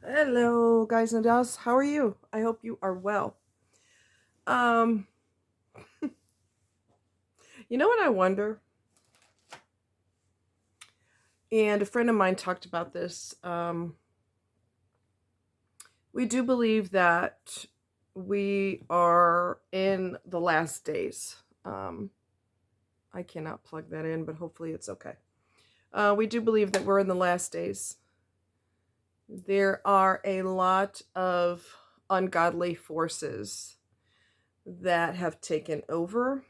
Hello, guys and dolls. How are you? I hope you are well. Um, you know what I wonder? And a friend of mine talked about this. We do believe that we are in the last days. I cannot plug that in, but hopefully it's okay. We do believe that we're in the last days. There are a lot of ungodly forces that have taken over,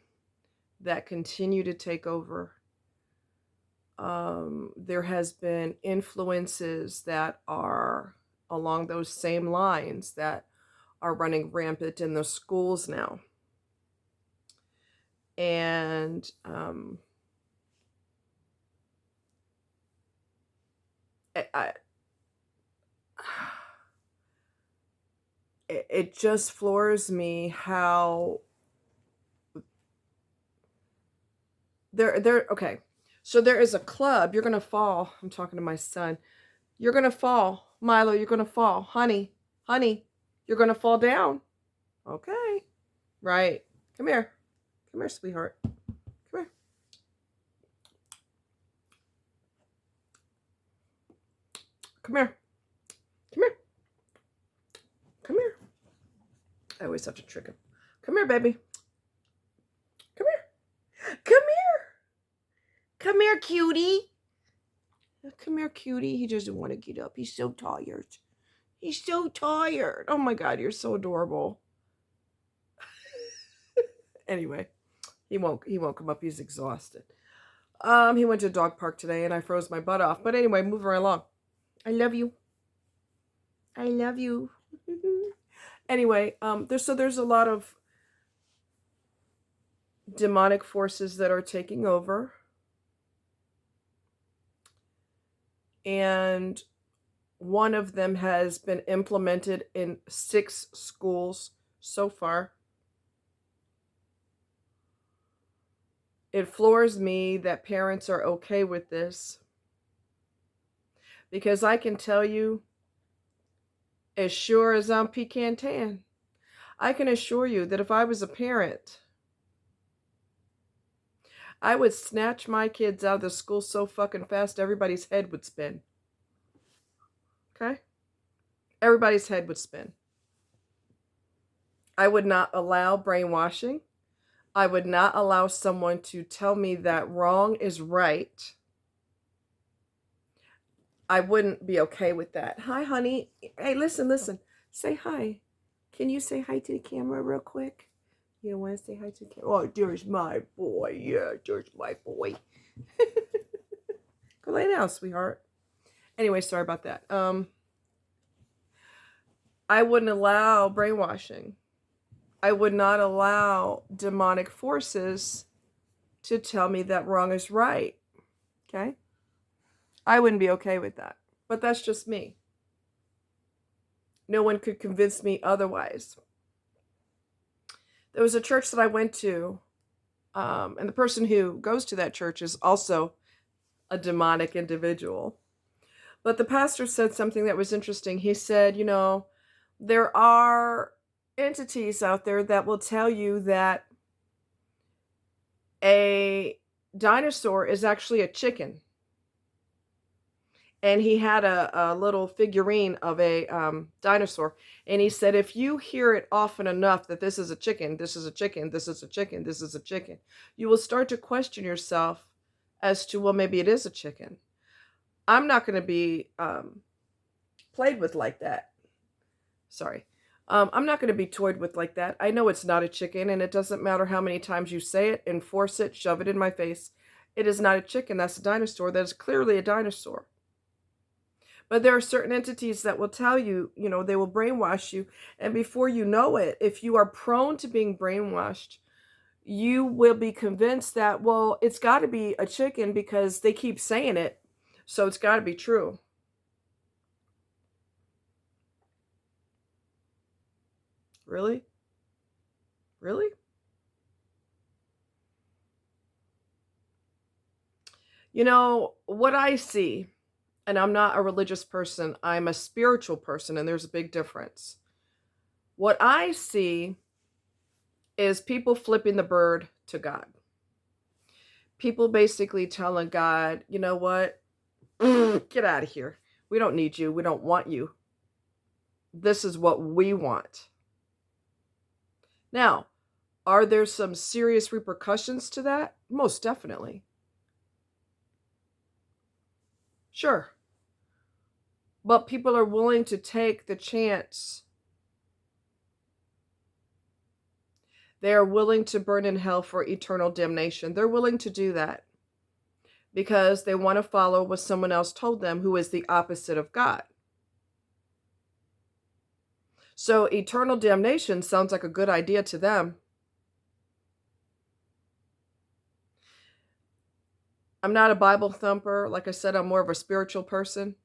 that continue to take over. There has been influences that are along those same lines that are running rampant in the schools now. And I, it just floors me how okay. So there is a club. You're gonna fall. I'm talking to my son. You're gonna fall, Milo. You're gonna fall, honey. You're gonna fall down. Okay, right. Come here, sweetheart. Come here. Come here. Come here. Come here. I always have to trick him. Come here, baby. Come here. Come here. Come here, cutie. Come here, cutie. He doesn't want to get up. He's so tired. He's so tired. Oh my God, you're so adorable. Anyway, he won't come up. He's exhausted. He went to a dog park today and I froze my butt off. But anyway, move right along. I love you. I love you. Anyway, there's a lot of demonic forces that are taking over. And one of them has been implemented in 6 schools so far. It floors me that parents are okay with this, because I can tell you, as sure as I'm pecan tan, I can assure you that if I was a parent, I would snatch my kids out of the school so fucking fast everybody's head would spin. Okay? Everybody's head would spin. I would not allow brainwashing. I would not allow someone to tell me that wrong is right. I wouldn't be okay with that. Hi, honey. Hey, listen. Say hi. Can you say hi to the camera real quick? You don't want to say hi to the camera? Oh, there's my boy. Yeah, there's my boy. Go lay down, sweetheart. Anyway, sorry about that. I wouldn't allow brainwashing. I would not allow demonic forces to tell me that wrong is right. Okay? I wouldn't be okay with that. But that's just me. No one could convince me otherwise. There was a church that I went to, and the person who goes to that church is also a demonic individual. But the pastor said something that was interesting. He said, there are entities out there that will tell you that a dinosaur is actually a chicken. And he had a little figurine of a dinosaur. And he said, if you hear it often enough that this is a chicken, this is a chicken, this is a chicken, this is a chicken, you will start to question yourself as to, well, maybe it is a chicken. I'm not going to be played with like that. Sorry. I'm not going to be toyed with like that. I know it's not a chicken, and it doesn't matter how many times you say it, enforce it, shove it in my face. It is not a chicken. That's a dinosaur. That is clearly a dinosaur. But there are certain entities that will tell you, they will brainwash you. And before you know it, if you are prone to being brainwashed, you will be convinced that, well, it's got to be a chicken because they keep saying it. So it's got to be true. Really? Really? What I see And I'm not a religious person, I'm a spiritual person, and there's a big difference. What I see is people flipping the bird to God. People basically telling God, you know what? Get out of here. We don't need you. We don't want you. This is what we want. Now, are there some serious repercussions to that? Most definitely. Sure. But people are willing to take the chance. They are willing to burn in hell for eternal damnation. They're willing to do that because they want to follow what someone else told them, who is the opposite of God. So eternal damnation sounds like a good idea to them. I'm not a Bible thumper. Like I said, I'm more of a spiritual person.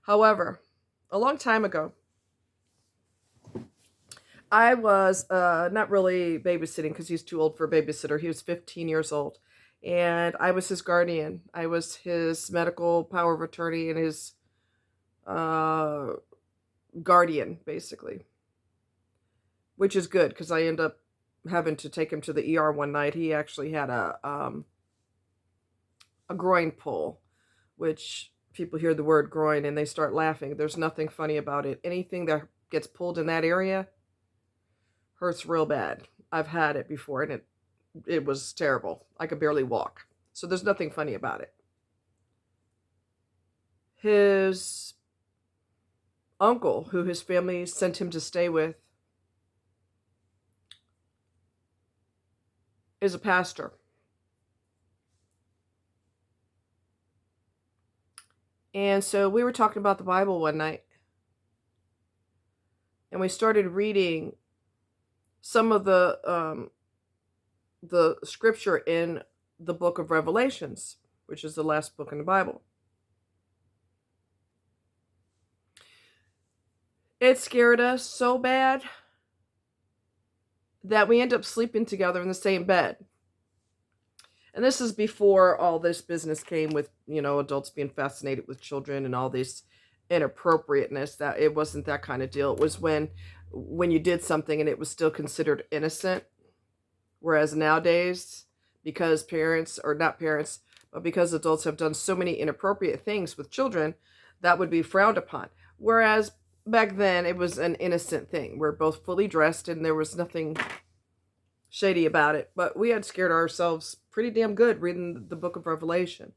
However, a long time ago, I was not really babysitting because he's too old for a babysitter. He was 15 years old. And I was his guardian. I was his medical power of attorney and his guardian, basically. Which is good because I end up having to take him to the ER one night. He actually had a groin pull, which people hear the word groin and they start laughing. There's nothing funny about it. Anything that gets pulled in that area hurts real bad. I've had it before and it was terrible. I could barely walk. So there's nothing funny about it. His uncle, who his family sent him to stay with, is a pastor. And so we were talking about the Bible one night. And we started reading some of the scripture in the book of Revelations, which is the last book in the Bible. It scared us so bad that we end up sleeping together in the same bed. And this is before all this business came with, adults being fascinated with children and all this inappropriateness. That it wasn't that kind of deal. It was when you did something and it was still considered innocent. Whereas nowadays, because parents, or not parents, but because adults have done so many inappropriate things with children, that would be frowned upon. Whereas back then, it was an innocent thing. We're both fully dressed and there was nothing shady about it. But we had scared ourselves pretty damn good reading the book of Revelation.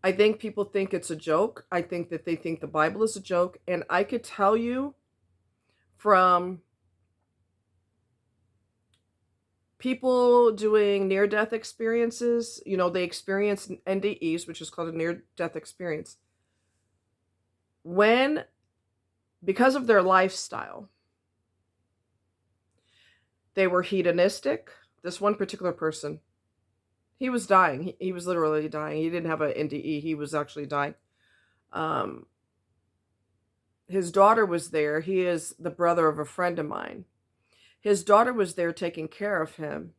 I think people think it's a joke. I think that they think the Bible is a joke. And I could tell you from people doing near-death experiences, they experience NDE'S, which is called a near-death experience. Because of their lifestyle, they were hedonistic. This one particular person, he was dying. He was literally dying. He didn't have an NDE. He was actually dying. His daughter was there. He is the brother of a friend of mine. His daughter was there taking care of him.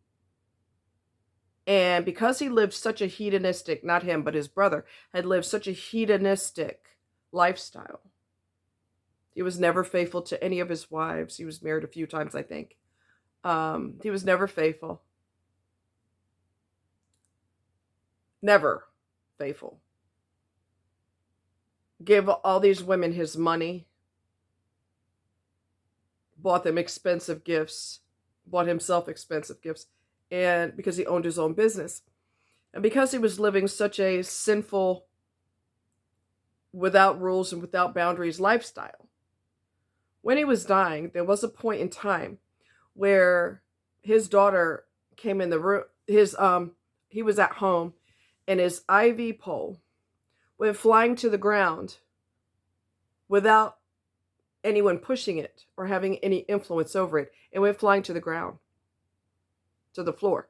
And because he lived such a hedonistic, not him, but his brother, had lived such a hedonistic lifestyle. He was never faithful to any of his wives. He was married a few times, I think. He was never faithful. Never faithful. Gave all these women his money. Bought them expensive gifts. Bought himself expensive gifts. And because he owned his own business. And because he was living such a sinful, without rules and without boundaries lifestyle. When he was dying, there was a point in time where his daughter came in the room. He was at home and his IV pole went flying to the ground without anyone pushing it or having any influence over it. It went flying to the ground, to the floor.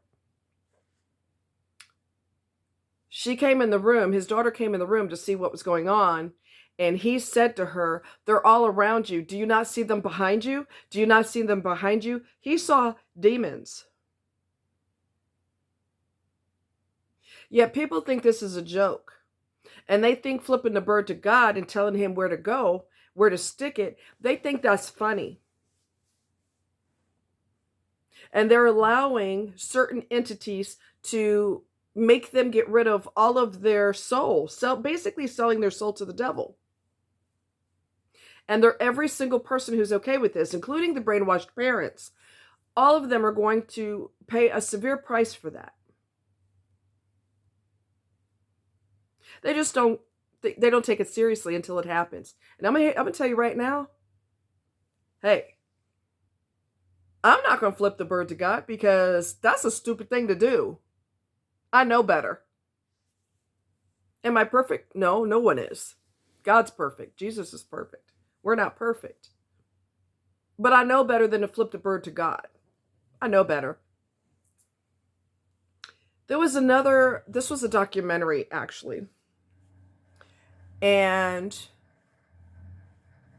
She came in the room, his daughter came in the room to see what was going on, and he said to her, "They're all around you. Do you not see them behind you? Do you not see them behind you?" He saw demons. Yet people think this is a joke. And they think flipping the bird to God and telling him where to go, where to stick it, they think that's funny. And they're allowing certain entities to make them get rid of all of their soul, basically selling their soul to the devil. And they're every single person who's okay with this, including the brainwashed parents. All of them are going to pay a severe price for that. They just don't take it seriously until it happens. And I'm gonna tell you right now, hey, I'm not gonna flip the bird to God, because that's a stupid thing to do. I know better. Am I perfect? No, no one is. God's perfect. Jesus is perfect. We're not perfect. But I know better than to flip the bird to God. I know better. This was a documentary, actually. And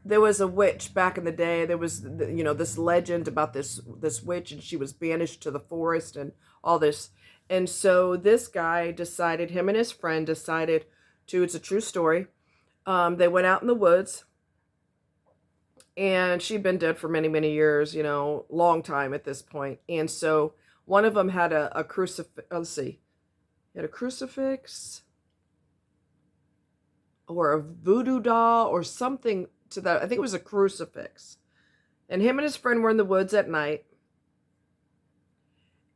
there was a witch back in the day. There was, this legend about this witch, and she was banished to the forest and all this. And so this guy decided, him and his friend decided to, it's a true story. They went out in the woods, and she'd been dead for many, many years, long time at this point. And so one of them had a crucifix, he had a crucifix or a voodoo doll or something to that. I think it was a crucifix. And him and his friend were in the woods at night.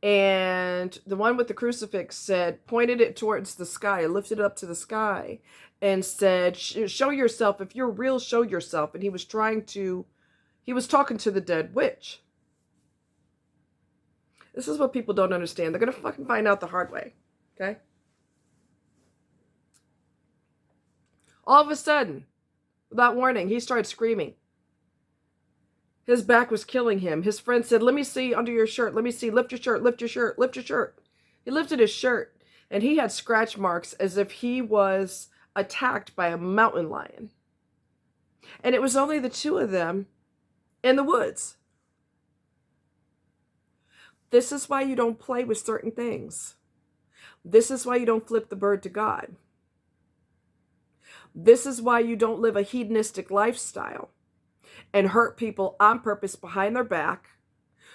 And the one with the crucifix pointed it towards the sky, lifted it up to the sky, and said, show yourself. If you're real, show yourself. And he was talking to the dead witch. This is what people don't understand. They're going to fucking find out the hard way. Okay? All of a sudden, without warning, he started screaming. His back was killing him. His friend said, let me see under your shirt. Let me see. Lift your shirt. Lift your shirt. Lift your shirt. He lifted his shirt, and he had scratch marks as if he was attacked by a mountain lion. And it was only the two of them in the woods. This is why you don't play with certain things. This is why you don't flip the bird to God. This is why you don't live a hedonistic lifestyle and hurt people on purpose behind their back,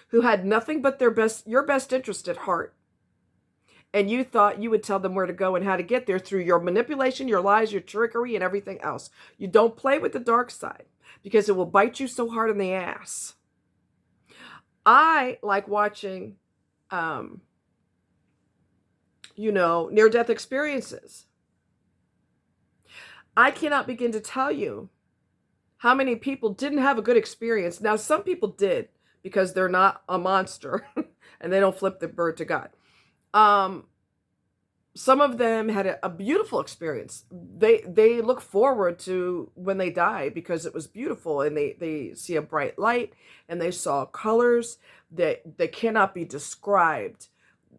who had nothing but your best interest at heart. And you thought you would tell them where to go and how to get there through your manipulation, your lies, your trickery, and everything else. You don't play with the dark side, because it will bite you so hard in the ass. I like watching, near-death experiences. I cannot begin to tell you how many people didn't have a good experience. Now, some people did, because they're not a monster and they don't flip the bird to God. Some of them had a beautiful experience. They look forward to when they die, because it was beautiful, and they see a bright light, and they saw colors that cannot be described.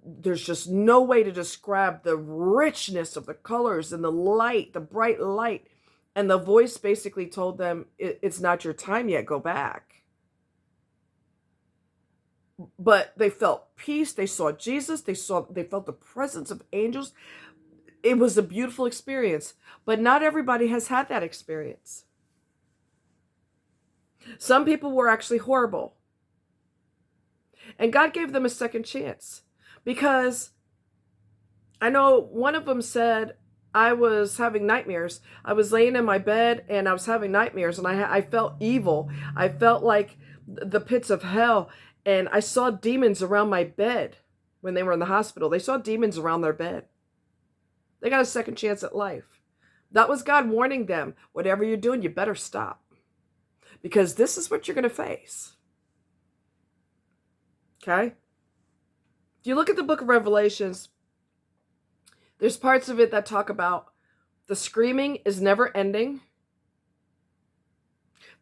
There's just no way to describe the richness of the colors and the light, the bright light. And the voice basically told them, it's not your time yet, go back. But they felt peace. They saw Jesus. They felt the presence of angels. It was a beautiful experience. But not everybody has had that experience. Some people were actually horrible. And God gave them a second chance. Because I know one of them said, I was having nightmares. I was laying in my bed and I was having nightmares, and I felt evil. I felt like the pits of hell, and I saw demons around my bed when they were in the hospital. They saw demons around their bed. They got a second chance at life. That was God warning them, whatever you're doing, you better stop, because this is what you're going to face. Okay? If you look at the book of Revelations, there's parts of it that talk about the screaming is never ending.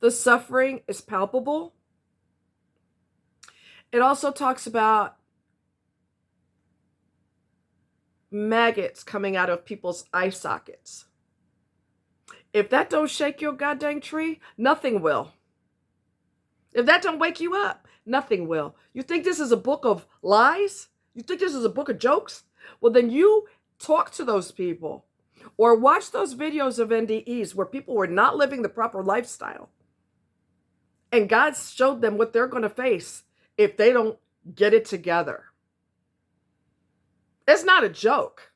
The suffering is palpable. It also talks about maggots coming out of people's eye sockets. If that don't shake your goddamn tree, nothing will. If that don't wake you up, nothing will. You think this is a book of lies? You think this is a book of jokes? Well, then you talk to those people. Or watch those videos of NDE'S where people were not living the proper lifestyle. And God showed them what they're going to face if they don't get it together. It's not a joke.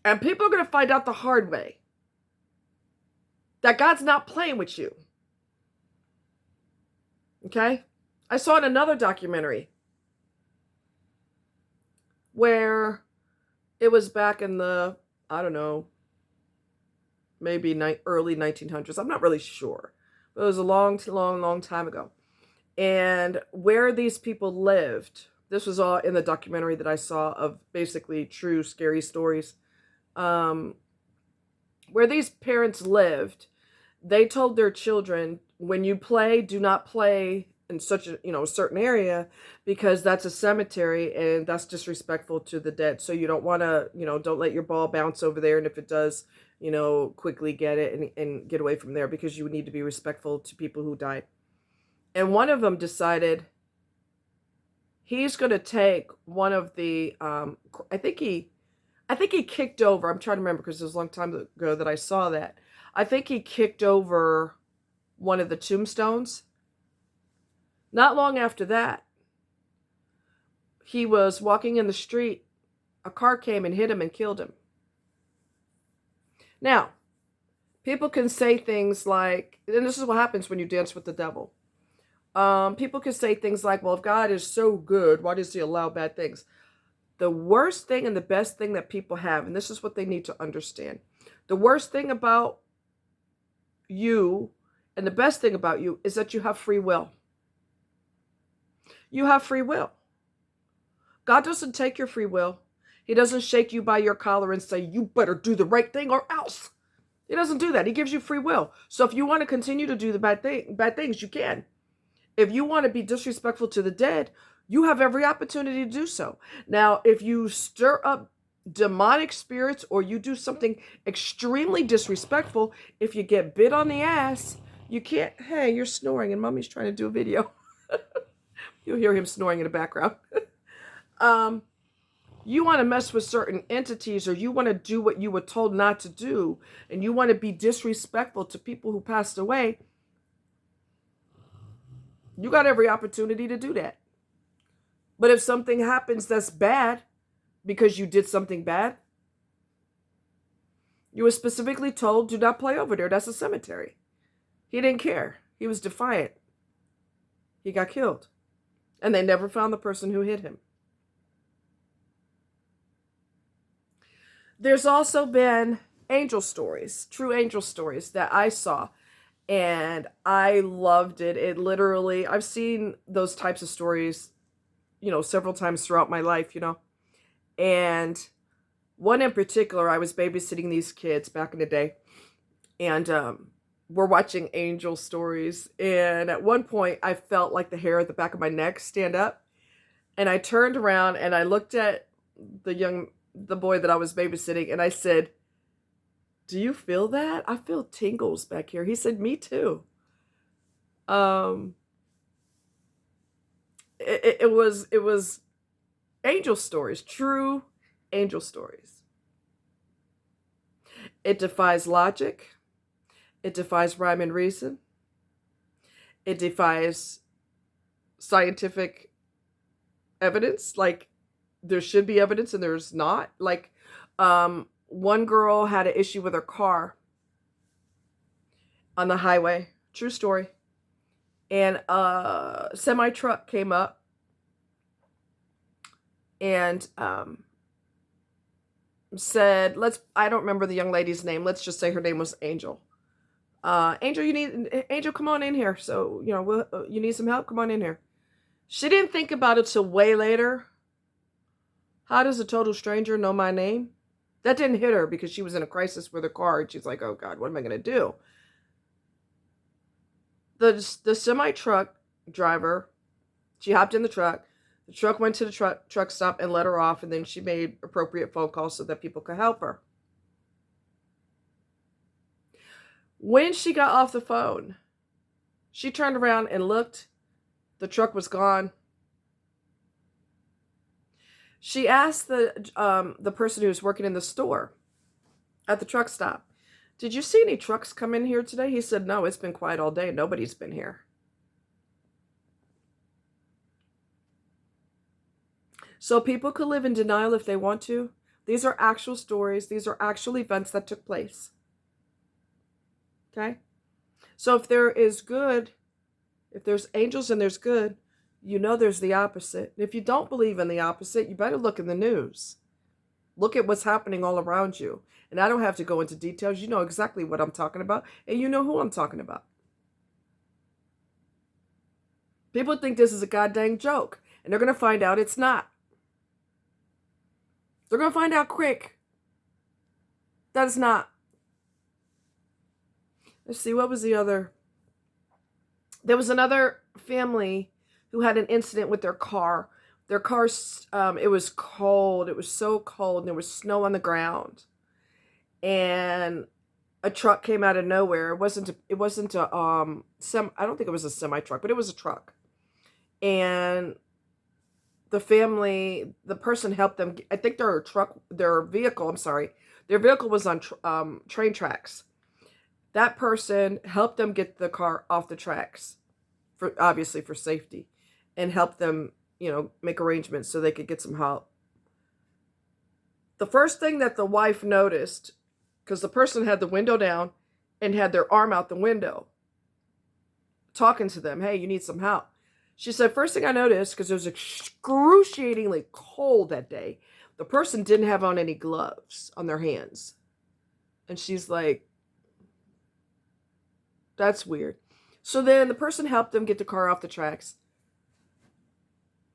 And people are going to find out the hard way that God's not playing with you. Okay? I saw in another documentary where it was back in the, I don't know, maybe early 1900s. I'm not really sure. But it was a long time ago. And where these people lived, this was all in the documentary that I saw of basically true scary stories. Where these parents lived, they told their children, when you play, do not play in such a, certain area, because that's a cemetery and that's disrespectful to the dead. So you don't want to, don't let your ball bounce over there. And if it does, quickly get it and get away from there, because you need to be respectful to people who died. And one of them decided he's going to take one of the, I think he kicked over. I'm trying to remember because it was a long time ago that I saw that. I think he kicked over one of the tombstones. Not long after that, he was walking in the street. A car came and hit him and killed him. Now, people can say things like, and this is what happens when you dance with the devil. People can say things like, well, if God is so good, why does he allow bad things? The worst thing and the best thing that people have, and this is what they need to understand. The worst thing about you and the best thing about you is that you have free will. You have free will. God doesn't take your free will. He doesn't shake you by your collar and say, you better do the right thing or else. He doesn't do that. He gives you free will. So if you want to continue to do the bad things, you can. If you want to be disrespectful to the dead, you have every opportunity to do so. Now, if you stir up demonic spirits or you do something extremely disrespectful, if you get bit on the ass, you can't, hey, you're snoring and mommy's trying to do a video. You'll hear him snoring in the background. You want to mess with certain entities, or you want to do what you were told not to do, and you want to be disrespectful to people who passed away, you got every opportunity to do that. But if something happens that's bad because you did something bad, you were specifically told, do not play over there. That's a cemetery. He didn't care. He was defiant. He got killed. And they never found the person who hit him. There's also been angel stories, true angel stories that I saw. And I loved it. It literally, I've seen those types of stories, several times throughout my life, And one in particular, I was babysitting these kids back in the day. And we're watching angel stories. And at one point, I felt like the hair at the back of my neck stand up. And I turned around and I looked at the boy that I was babysitting. And I said, do you feel that? I feel tingles back here. He said, me too. It was angel stories, true angel stories. It defies logic. It defies rhyme and reason. It defies scientific evidence. Like, there should be evidence and there's not. Like, one girl had an issue with her car on the highway. True story. And a semi-truck came up and said, I don't remember the young lady's name. Let's just say her name was Angel. Angel, come on in here. So, you need some help? Come on in here. She didn't think about it till way later. How does a total stranger know my name? That didn't hit her because she was in a crisis with her car. And she's like, oh God, what am I going to do? The semi-truck driver, she hopped in the truck. The truck went to the truck stop and let her off. And then she made appropriate phone calls so that people could help her. When she got off the phone, she turned around and looked. The truck was gone. She asked the person who was working in the store, at the truck stop. Did you see any trucks come in here today? He said, no, it's been quiet all day. Nobody's been here. So people could live in denial if they want to. These are actual stories. These are actual events that took place. Okay? So if there is good, if there's angels and there's good, you know there's the opposite. And if you don't believe in the opposite, you better look in the news. Look at what's happening all around you. And I don't have to go into details. You know exactly what I'm talking about. And you know who I'm talking about. People think this is a goddamn joke. And they're going to find out it's not. They're going to find out quick that it's not. Let's see, what was the other? There was another family who had an incident with their car. Their car, it was cold. It was so cold, and there was snow on the ground. And a truck came out of nowhere. It wasn't a I don't think it was a semi truck, but it was a truck. And the person helped them. I think their vehicle was on train tracks. That person helped them get the car off the tracks, obviously for safety, and helped them, make arrangements so they could get some help. The first thing that the wife noticed, because the person had the window down and had their arm out the window, talking to them, hey, you need some help. She said, first thing I noticed, because it was excruciatingly cold that day, the person didn't have on any gloves on their hands. And she's like, that's weird. So then the person helped them get the car off the tracks.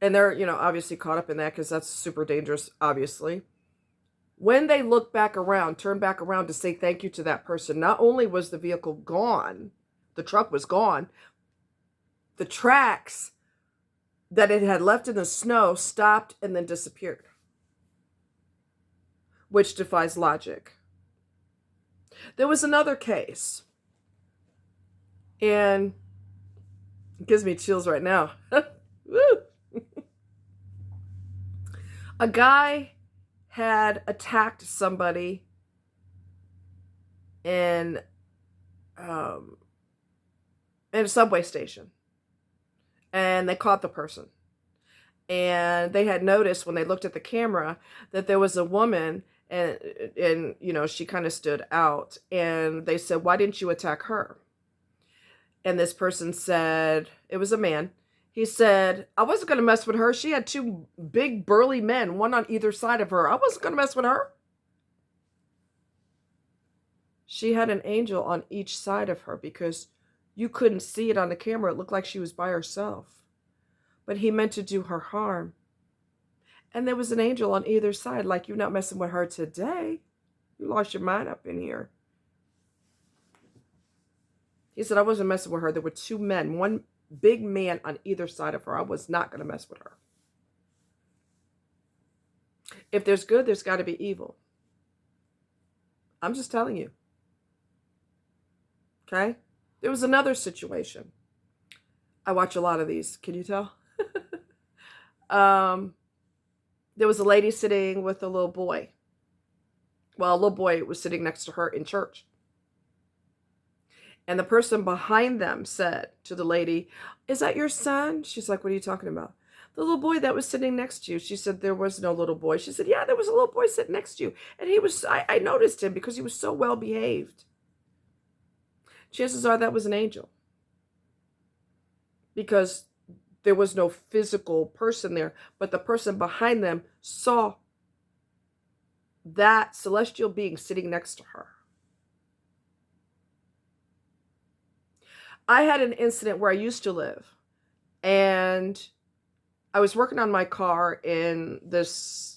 And they're, obviously caught up in that because that's super dangerous, obviously. When they turned back around to say thank you to that person, not only was the vehicle gone, the truck was gone, the tracks that it had left in the snow stopped and then disappeared, which defies logic. There was another case, and it gives me chills right now. Woo! A guy had attacked somebody in a subway station, and they caught the person. And they had noticed when they looked at the camera that there was a woman, and she kind of stood out. And they said, why didn't you attack her? And this person said, it was a man. He said, I wasn't going to mess with her. She had two big burly men, one on either side of her. I wasn't going to mess with her. She had an angel on each side of her because you couldn't see it on the camera. It looked like she was by herself. But he meant to do her harm. And there was an angel on either side, like, you're not messing with her today. You lost your mind up in here. He said, I wasn't messing with her. There were two men, one big man on either side of her. I was not going to mess with her. If there's good, there's got to be evil. I'm just telling you. Okay? There was another situation. I watch a lot of these. Can you tell? There was a lady sitting with a little boy. Well, a little boy was sitting next to her in church. And the person behind them said to the lady, is that your son? She's like, what are you talking about? The little boy that was sitting next to you. She said, there was no little boy. She said, yeah, there was a little boy sitting next to you. And I noticed him because he was so well behaved. Chances are that was an angel. Because there was no physical person there, but the person behind them saw that celestial being sitting next to her. I had an incident where I used to live, and I was working on my car in this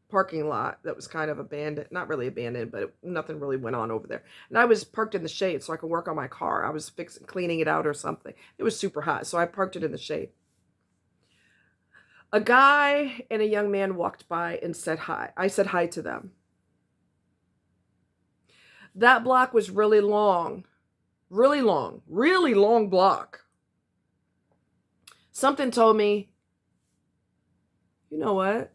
parking lot that was kind of abandoned, not really abandoned, but nothing really went on over there. And I was parked in the shade so I could work on my car. I was cleaning it out or something. It was super hot, so I parked it in the shade. A guy and a young man walked by and said hi. I said hi to them. That block was really long. Really long block. Something told me, you know what?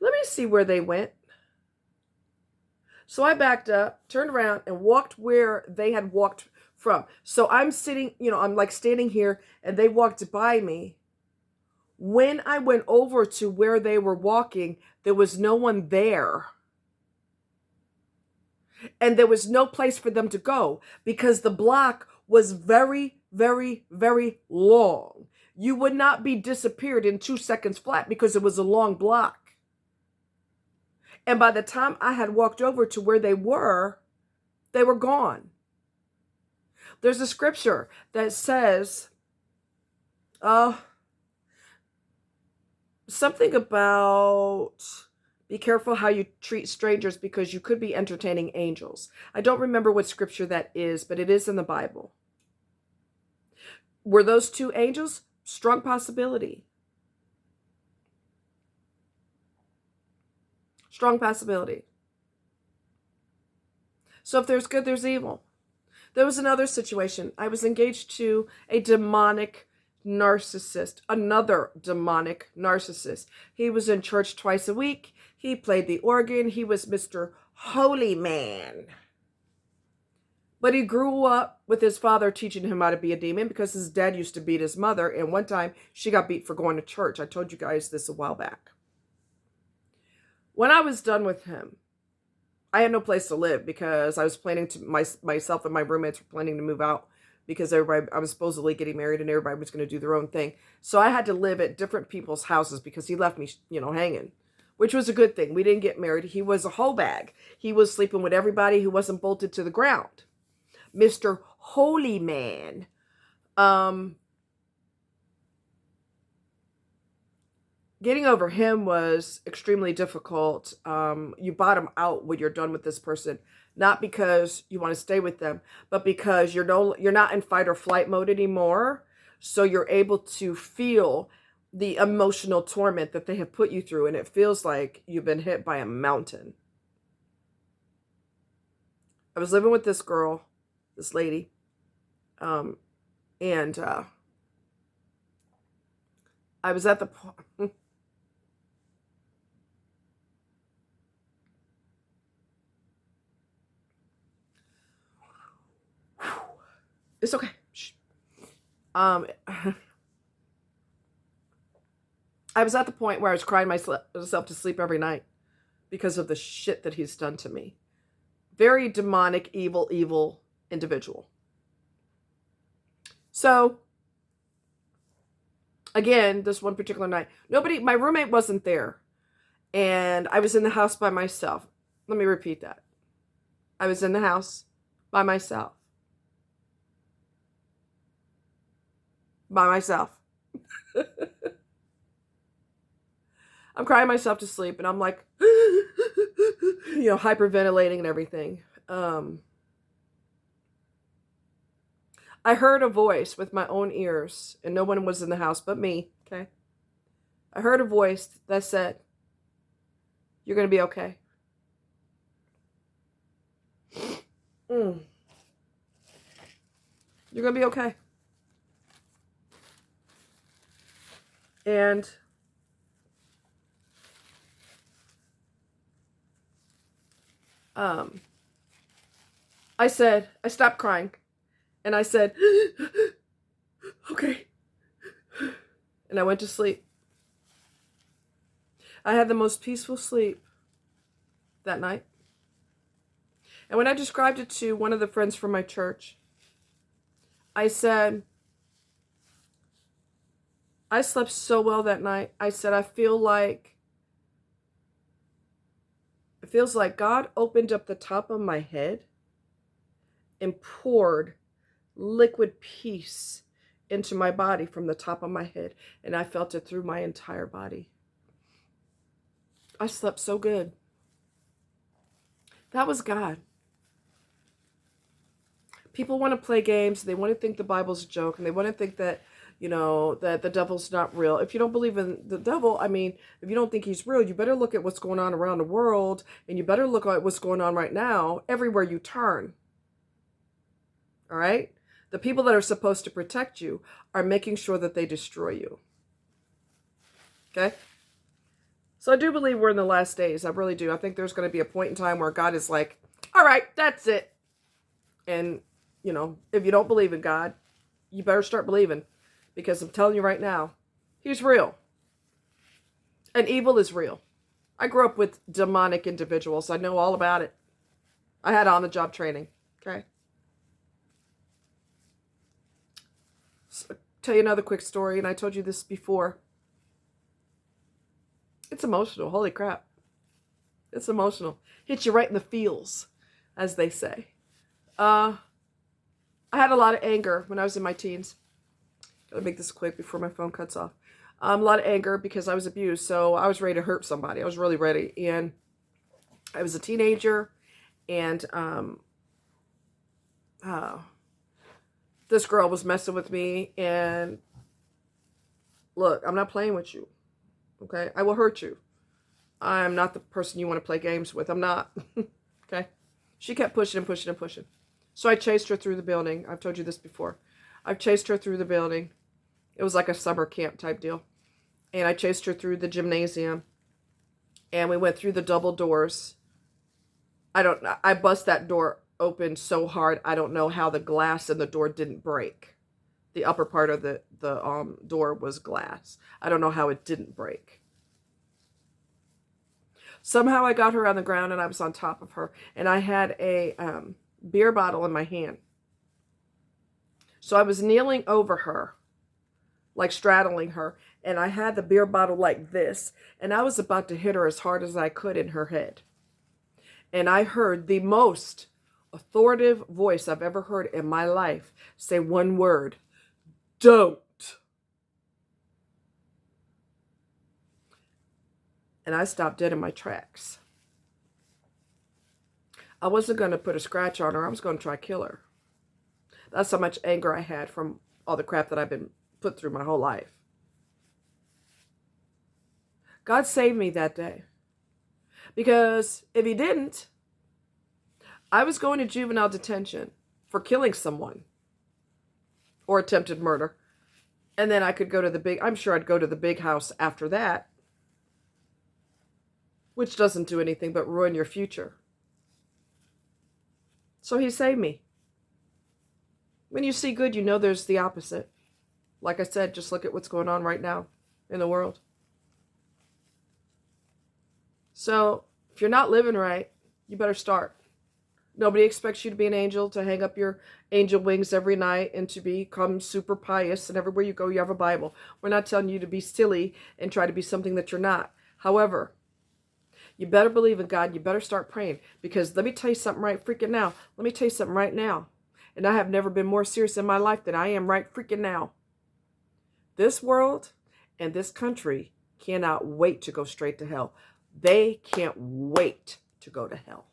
Let me see where they went. So I backed up, turned around, and walked where they had walked from. So I'm sitting, I'm like standing here, and they walked by me. When I went over to where they were walking, there was no one there. And there was no place for them to go because the block was very, very, very long. You would not be disappeared in 2 seconds flat because it was a long block. And by the time I had walked over to where they were gone. There's a scripture that says, something about be careful how you treat strangers because you could be entertaining angels. I don't remember what scripture that is, but it is in the Bible. Were those 2 angels? Strong possibility. Strong possibility. So if there's good, there's evil. There was another situation. I was engaged to a demonic narcissist, another demonic narcissist. He was in church twice a week. He played the organ. He was Mr. Holy Man. But he grew up with his father teaching him how to be a demon because his dad used to beat his mother. And one time she got beat for going to church. I told you guys this a while back. When I was done with him, I had no place to live because I was planning to, myself and my roommates were planning to move out because I was supposedly getting married and everybody was going to do their own thing. So I had to live at different people's houses because he left me, hanging, which was a good thing. We didn't get married. He was a hoe bag. He was sleeping with everybody who wasn't bolted to the ground. Mr. Holy Man. Getting over him was extremely difficult. You bottom out when you're done with this person, not because you want to stay with them, but because you're not in fight or flight mode anymore. So you're able to feel the emotional torment that they have put you through, and it feels like you've been hit by a mountain. I was living with this girl, this lady, and I was at the point. It's okay. Shh. I was at the point where I was crying myself to sleep every night because of the shit that he's done to me. Very demonic, evil individual. So, again, this one particular night, my roommate wasn't there. And I was in the house by myself. Let me repeat that. I was in the house by myself. By myself. I'm crying myself to sleep and I'm like, hyperventilating and everything. I heard a voice with my own ears and no one was in the house but me, okay? I heard a voice that said, "You're going to be okay." You're going to be okay. And I stopped crying and I said, "Okay." And I went to sleep. I had the most peaceful sleep that night. And when I described it to one of the friends from my church, I said, I slept so well that night. I said, it feels like God opened up the top of my head and poured liquid peace into my body from the top of my head. And I felt it through my entire body. I slept so good. That was God. People want to play games. They want to think the Bible's a joke. And they want to think that, that the devil's not real. If you don't believe in the devil, if you don't think he's real, you better look at what's going on around the world. And you better look at what's going on right now everywhere you turn. All right? The people that are supposed to protect you are making sure that they destroy you. Okay? So I do believe we're in the last days. I really do. I think there's going to be a point in time where God is like, all right, that's it. And, you know, if you don't believe in God, you better start believing. Because I'm telling you right now, he's real. And evil is real. I grew up with demonic individuals. I know all about it. I had on-the-job training. Okay? So, I'll tell you another quick story, and I told you this before. It's emotional. Holy crap. It's emotional. Hits you right in the feels, as they say. I had a lot of anger when I was in my teens. Gotta make this quick before my phone cuts off. A lot of anger because I was abused, so I was ready to hurt somebody. I was really ready, and I was a teenager, and this girl was messing with me, and look, I'm not playing with you, okay? I will hurt you. I'm not the person you want to play games with. I'm not, okay? She kept pushing and pushing and pushing. So I chased her through the building. I've told you this before. I've chased her through the building. It was like a summer camp type deal. And I chased her through the gymnasium. And we went through the double doors. I bust that door open so hard, I don't know how the glass in the door didn't break. The upper part of the door was glass. I don't know how it didn't break. Somehow I got her on the ground and I was on top of her. And I had a beer bottle in my hand. So I was kneeling over her, like straddling her. And I had the beer bottle like this. And I was about to hit her as hard as I could in her head. And I heard the most authoritative voice I've ever heard in my life say one word: don't. And I stopped dead in my tracks. I wasn't going to put a scratch on her. I was going to try to kill her. That's how much anger I had from all the crap that I've been put through my whole life. God saved me that day. Because if he didn't, I was going to juvenile detention for killing someone or attempted murder. And then I could go to I'm sure I'd go to the big house after that, which doesn't do anything but ruin your future. So he saved me. When you see good, you know there's the opposite. Like I said, just look at what's going on right now in the world. So if you're not living right, you better start. Nobody expects you to be an angel, to hang up your angel wings every night and to become super pious, and everywhere you go you have a Bible. We're not telling you to be silly and try to be something that you're not. However, you better believe in God. You better start praying, because let me tell you something right freaking now. Let me tell you something right now. And I have never been more serious in my life than I am right freaking now. This world and this country cannot wait to go straight to hell. They can't wait to go to hell.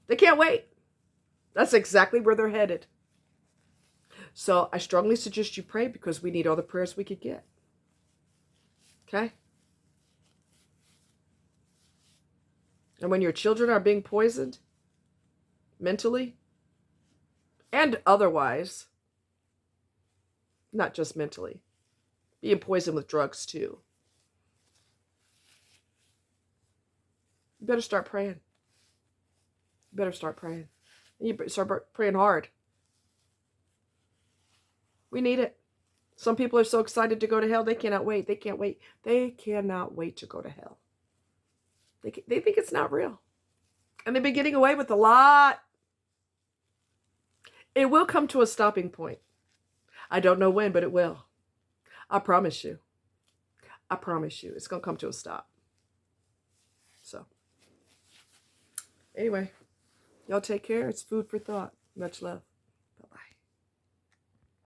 They can't wait. That's exactly where they're headed. So I strongly suggest you pray, because we need all the prayers we could get. Okay? And when your children are being poisoned, mentally and otherwise, not just mentally, being poisoned with drugs too, you better start praying. You better start praying. And you better start praying hard. We need it. Some people are so excited to go to hell, they cannot wait. They can't wait. They cannot wait to go to hell. They think it's not real. And they've been getting away with a lot. It will come to a stopping point. I don't know when, but it will. I promise you. I promise you. It's going to come to a stop. So, anyway, y'all take care. It's food for thought. Much love.